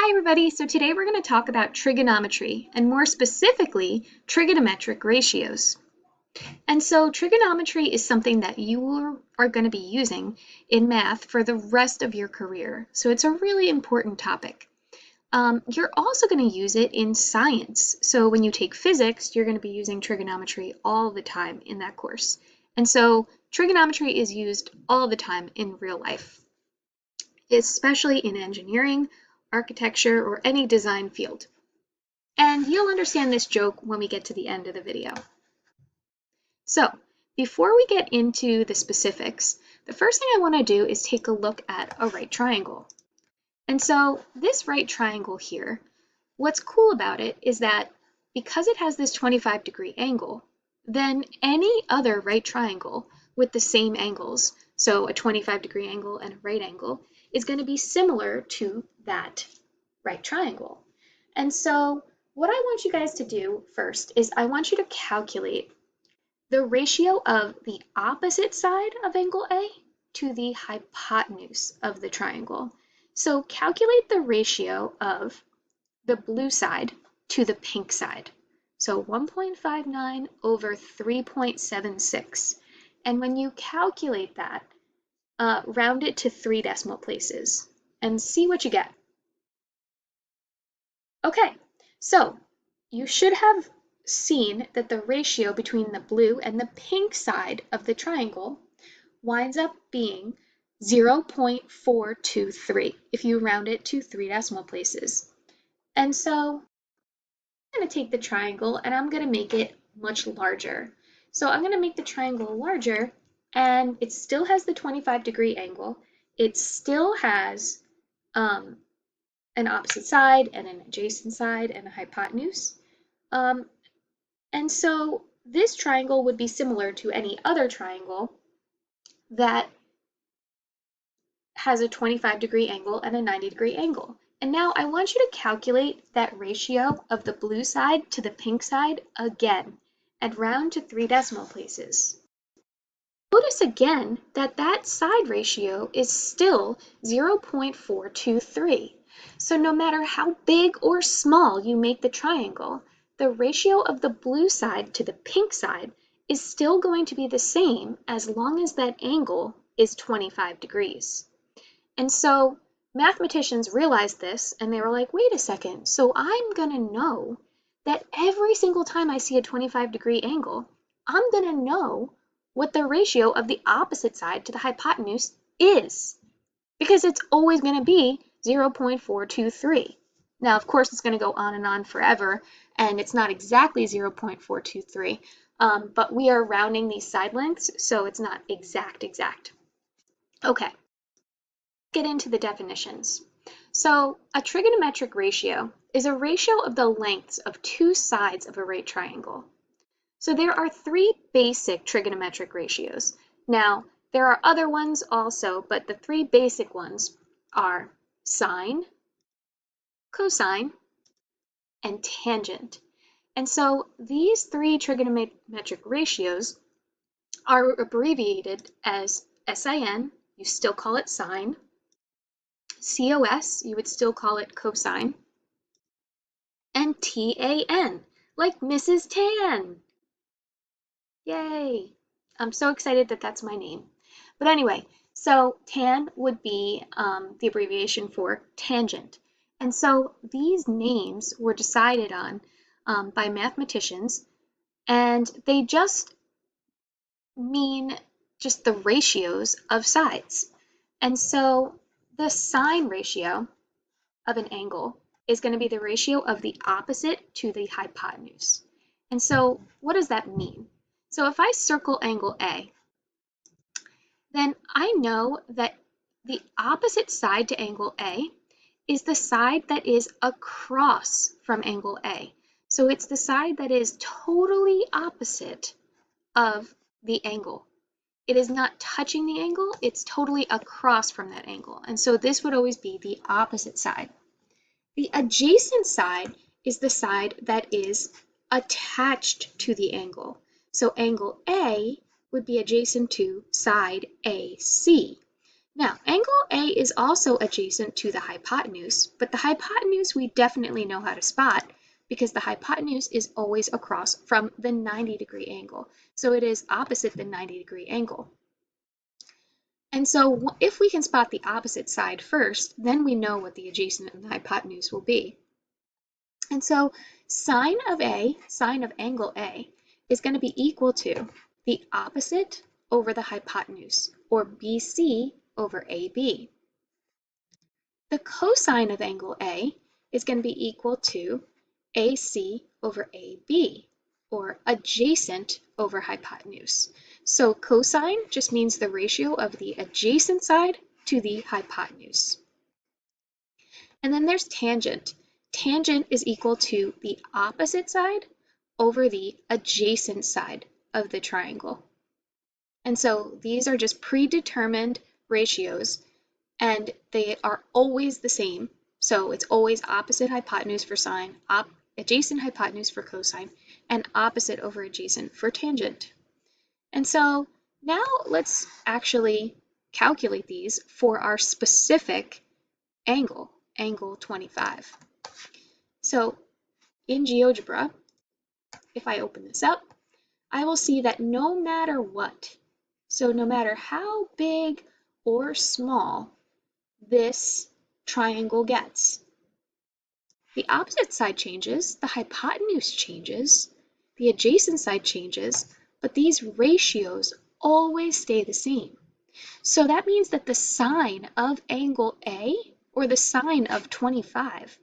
Hi everybody, so today we're going to talk about trigonometry and more specifically trigonometric ratios. And so trigonometry is something that you are going to be using in math for the rest of your career. So it's a really important topic. You're also going to use it in science. So when you take physics, you're going to be using trigonometry all the time in that course. And so trigonometry is used all the time in real life, especially in engineering, architecture, or any design field. And you'll understand this joke when we get to the end of the video. So, before we get into the specifics, the first thing I want to do is take a look at a right triangle. And so this right triangle here, what's cool about it is that because it has this 25-degree angle, then any other right triangle with the same angles, so a 25-degree angle and a right angle, is going to be similar to that right triangle. And so what I want you guys to do first is I want you to calculate the ratio of the opposite side of angle A to the hypotenuse of the triangle. So calculate the ratio of the blue side to the pink side. So 1.59 over 3.76. And when you calculate that, round it to 3 decimal places and see what you get. Okay, so you should have seen that the ratio between the blue and the pink side of the triangle winds up being 0.423 if you round it to 3 decimal places. And so I'm going to take the triangle and I'm going to make it much larger. So I'm going to make the triangle larger, and it still has the 25-degree angle. It still has an opposite side and an adjacent side and a hypotenuse. And so this triangle would be similar to any other triangle that has a 25-degree angle and a 90-degree angle. And now I want you to calculate that ratio of the blue side to the pink side again and round to 3 decimal places. Notice again that that side ratio is still 0.423. So no matter how big or small you make the triangle, the ratio of the blue side to the pink side is still going to be the same as long as that angle is 25 degrees. And so mathematicians realized this and they were like, wait a second, so I'm going to know that every single time I see a 25-degree angle, I'm going to know what the ratio of the opposite side to the hypotenuse is, because it's always going to be 0.423. Now, of course, it's going to go on and on forever, and it's not exactly 0.423, but we are rounding these side lengths, so it's not exact. Okay, get into the definitions. So a trigonometric ratio is a ratio of the lengths of two sides of a right triangle. So there are 3 basic trigonometric ratios. Now, there are other ones also, but the 3 basic ones are sine, cosine, and tangent. And so these 3 trigonometric ratios are abbreviated as SIN, you still call it sine, COS, you would still call it cosine, and TAN, like Mrs. Tan. Yay! I'm so excited that that's my name. But anyway, so tan would be the abbreviation for tangent. And so these names were decided on by mathematicians, and they just mean just the ratios of sides. And so the sine ratio of an angle is going to be the ratio of the opposite to the hypotenuse. And so what does that mean? So if I circle angle A, then I know that the opposite side to angle A is the side that is across from angle A. So it's the side that is totally opposite of the angle. It is not touching the angle, it's totally across from that angle. And so this would always be the opposite side. The adjacent side is the side that is attached to the angle. So angle A would be adjacent to side AC. Now, angle A is also adjacent to the hypotenuse, but the hypotenuse we definitely know how to spot because the hypotenuse is always across from the 90-degree angle. So it is opposite the 90-degree angle. And so if we can spot the opposite side first, then we know what the adjacent and the hypotenuse will be. And so sine of angle A, is going to be equal to the opposite over the hypotenuse, or BC over AB. The cosine of angle A is going to be equal to AC over AB, or adjacent over hypotenuse. So cosine just means the ratio of the adjacent side to the hypotenuse. And then there's tangent. Tangent is equal to the opposite side over the adjacent side of the triangle. And so these are just predetermined ratios, and they are always the same. So it's always opposite hypotenuse for sine, adjacent hypotenuse for cosine, and opposite over adjacent for tangent. And so now let's actually calculate these for our specific angle, angle 25. So in GeoGebra, if I open this up, I will see that no matter what, so no matter how big or small this triangle gets, the opposite side changes, the hypotenuse changes, the adjacent side changes, but these ratios always stay the same. So that means that the sine of angle A, or the sine of 25,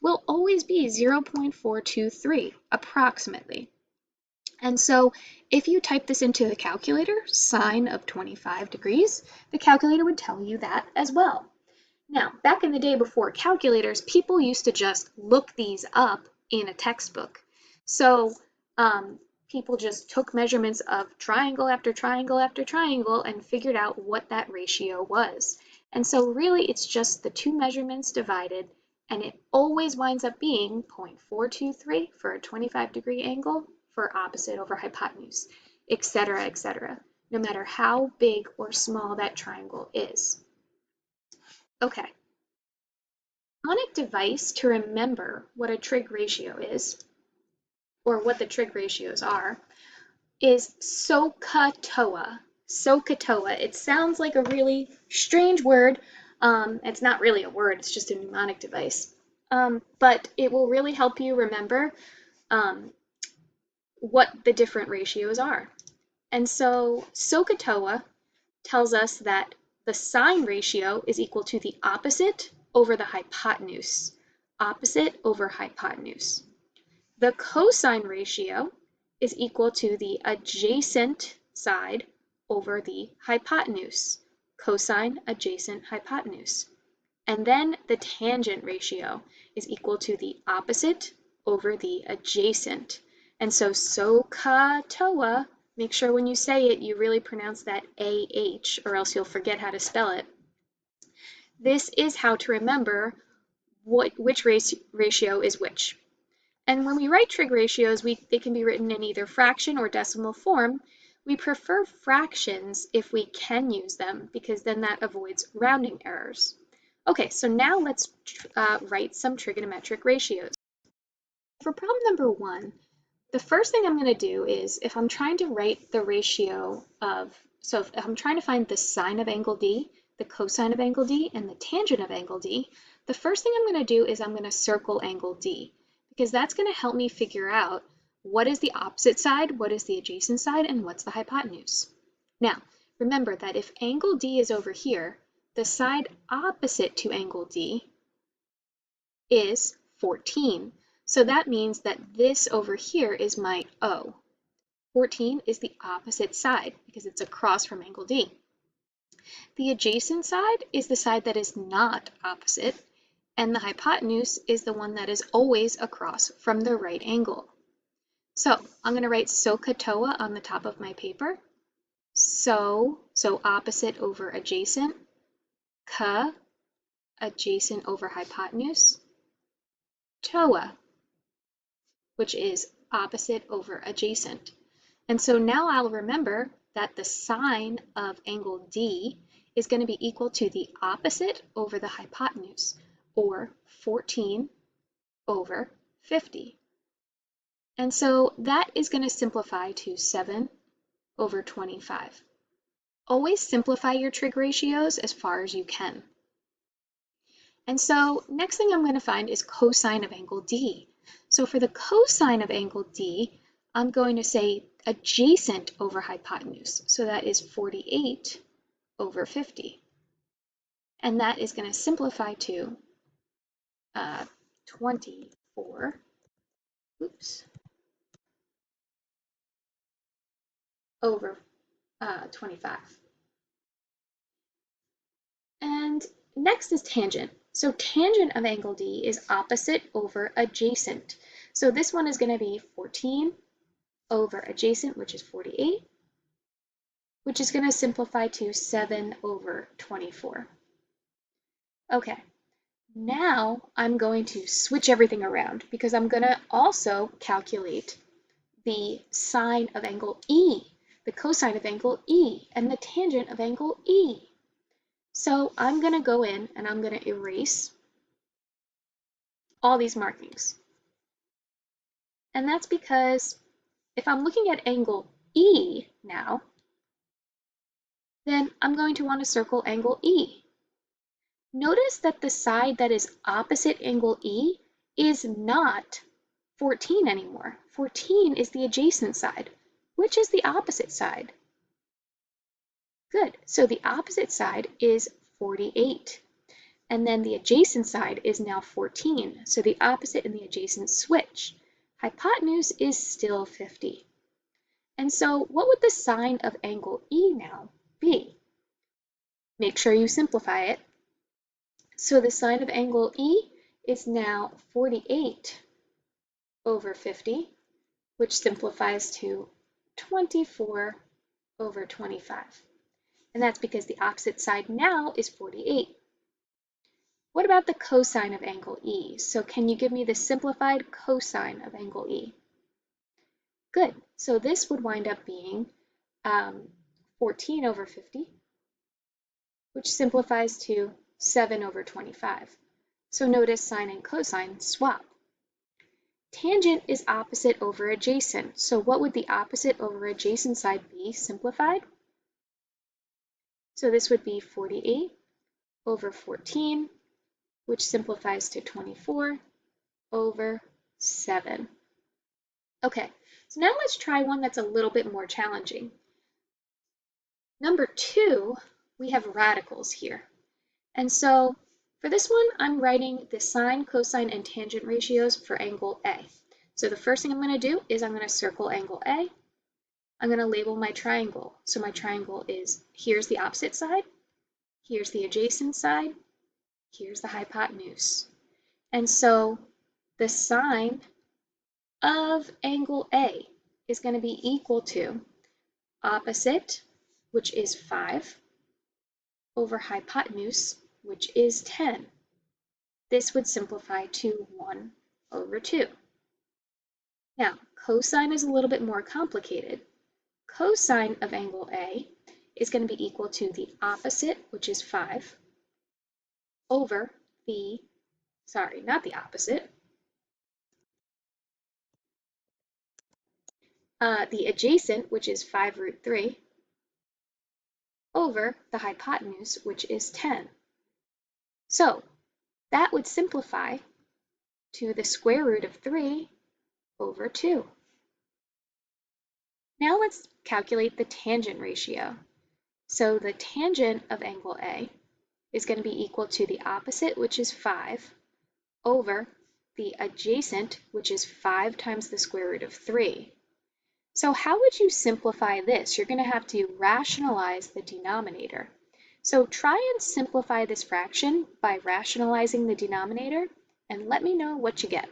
will always be 0.423 approximately. And so if you type this into the calculator, sine of 25 degrees, the calculator would tell you that as well. Now, back in the day before calculators, people used to just look these up in a textbook. So people just took measurements of triangle after triangle after triangle and figured out what that ratio was. And so really it's just the two measurements divided, and it always winds up being 0.423 for a 25-degree angle for opposite over hypotenuse, etc., no matter how big or small that triangle is. Okay. Mnemonic device to remember what a trig ratio is, or what the trig ratios are, is SOHCAHTOA. SOHCAHTOA. It sounds like a really strange word. It's not really a word, it's just a mnemonic device. But it will really help you remember what the different ratios are. And so SOHCAHTOA tells us that the sine ratio is equal to the opposite over the hypotenuse. Opposite over hypotenuse. The cosine ratio is equal to the adjacent side over the hypotenuse. Cosine, adjacent, hypotenuse. And then the tangent ratio is equal to the opposite over the adjacent. And so SOHCAHTOA, make sure when you say it, you really pronounce that AH, or else you'll forget how to spell it. This is how to remember which ratio is which. And when we write trig ratios, they can be written in either fraction or decimal form. We prefer fractions if we can use them, because then that avoids rounding errors. Okay, so now let's write some trigonometric ratios. For problem number 1, the first thing I'm going to do is, if I'm trying to write the ratio of, so if I'm trying to find the sine of angle D, the cosine of angle D, and the tangent of angle D, the first thing I'm going to do is I'm going to circle angle D, because that's going to help me figure out what is the opposite side, what is the adjacent side, and what's the hypotenuse. Now, remember that if angle D is over here, the side opposite to angle D is 14. So that means that this over here is my O. 14 is the opposite side because it's across from angle D. The adjacent side is the side that is not opposite, and the hypotenuse is the one that is always across from the right angle. So I'm going to write SOHCAHTOA on the top of my paper. So opposite over adjacent, ka, adjacent over hypotenuse, toa, which is opposite over adjacent. And so now I'll remember that the sine of angle D is going to be equal to the opposite over the hypotenuse, or 14 over 50. And so that is going to simplify to 7 over 25. Always simplify your trig ratios as far as you can. And so next thing I'm going to find is cosine of angle D. So for the cosine of angle D, I'm going to say adjacent over hypotenuse. So that is 48 over 50. And that is going to simplify to 24, over 25. And next is tangent. So tangent of angle D is opposite over adjacent. So this one is going to be 14 over adjacent, which is 48, which is going to simplify to 7 over 24. Okay, now I'm going to switch everything around because I'm going to also calculate the sine of angle E, the cosine of angle E, and the tangent of angle E. So I'm going to go in and I'm going to erase all these markings. And that's because if I'm looking at angle E now, then I'm going to want to circle angle E. Notice that the side that is opposite angle E is not 14 anymore. 14 is the adjacent side. Which is the opposite side? Good. So the opposite side is 48. And then the adjacent side is now 14. So the opposite and the adjacent switch. Hypotenuse is still 50. And so what would the sine of angle E now be? Make sure you simplify it. So the sine of angle E is now 48 over 50, which simplifies to 24 over 25. And that's because the opposite side now is 48. What about the cosine of angle E? So can you give me the simplified cosine of angle E? Good. So this would wind up being 14 over 50, which simplifies to 7 over 25. So notice sine and cosine swap. Tangent is opposite over adjacent. So what would the opposite over adjacent side be simplified? So this would be 48 over 14, which simplifies to 24 over 7. Okay, so now let's try one that's a little bit more challenging. Number 2, we have radicals here. And so for this one, I'm writing the sine, cosine, and tangent ratios for angle A. So the first thing I'm going to do is I'm going to circle angle A. I'm going to label my triangle. So my triangle is, here's the opposite side, here's the adjacent side, here's the hypotenuse. And so the sine of angle A is going to be equal to opposite, which is 5, over hypotenuse, which is 10. This would simplify to 1 over 2. Now, cosine is a little bit more complicated. Cosine of angle A is going to be equal to the opposite, which is 5, over the, sorry, not the opposite, the adjacent, which is 5 root 3, over the hypotenuse, which is 10. So that would simplify to the square root of 3 over 2. Now let's calculate the tangent ratio. So the tangent of angle A is going to be equal to the opposite, which is 5, over the adjacent, which is 5 times the square root of 3. So how would you simplify this? You're going to have to rationalize the denominator. So try and simplify this fraction by rationalizing the denominator and let me know what you get.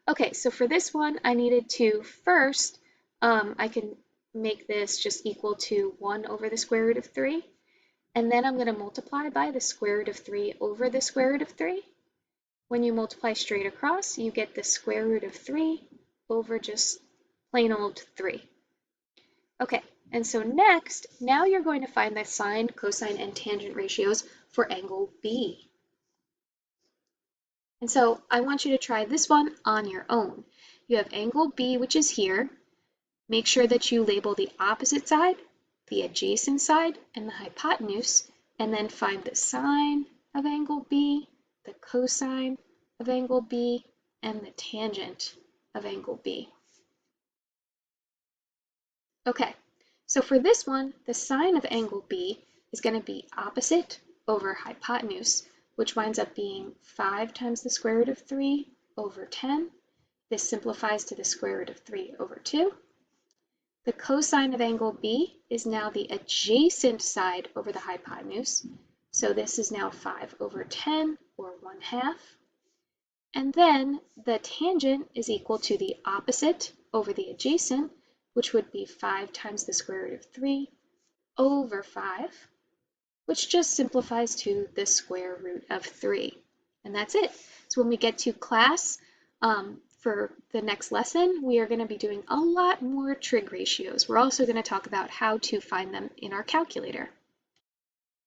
Okay, so for this one, I needed to first, I can make this just equal to 1 over the square root of 3. And then I'm going to multiply by the square root of 3 over the square root of 3. When you multiply straight across, you get the square root of 3 over just plain old 3. Okay, And so next, now you're going to find the sine, cosine, and tangent ratios for angle B. And so I want you to try this one on your own. You have angle B, which is here. Make sure that you label the opposite side, the adjacent side, and the hypotenuse, and then find the sine of angle B, the cosine of angle B, and the tangent of angle B. Okay, so for this one, the sine of angle B is going to be opposite over hypotenuse, which winds up being 5 times the square root of 3 over 10. This simplifies to the square root of 3 over 2. The cosine of angle B is now the adjacent side over the hypotenuse. So this is now 5 over 10, or 1/2. And then the tangent is equal to the opposite over the adjacent, which would be 5 times the square root of 3 over 5, which just simplifies to the square root of 3. And that's it. So when we get to class for the next lesson, we are going to be doing a lot more trig ratios. We're also going to talk about how to find them in our calculator.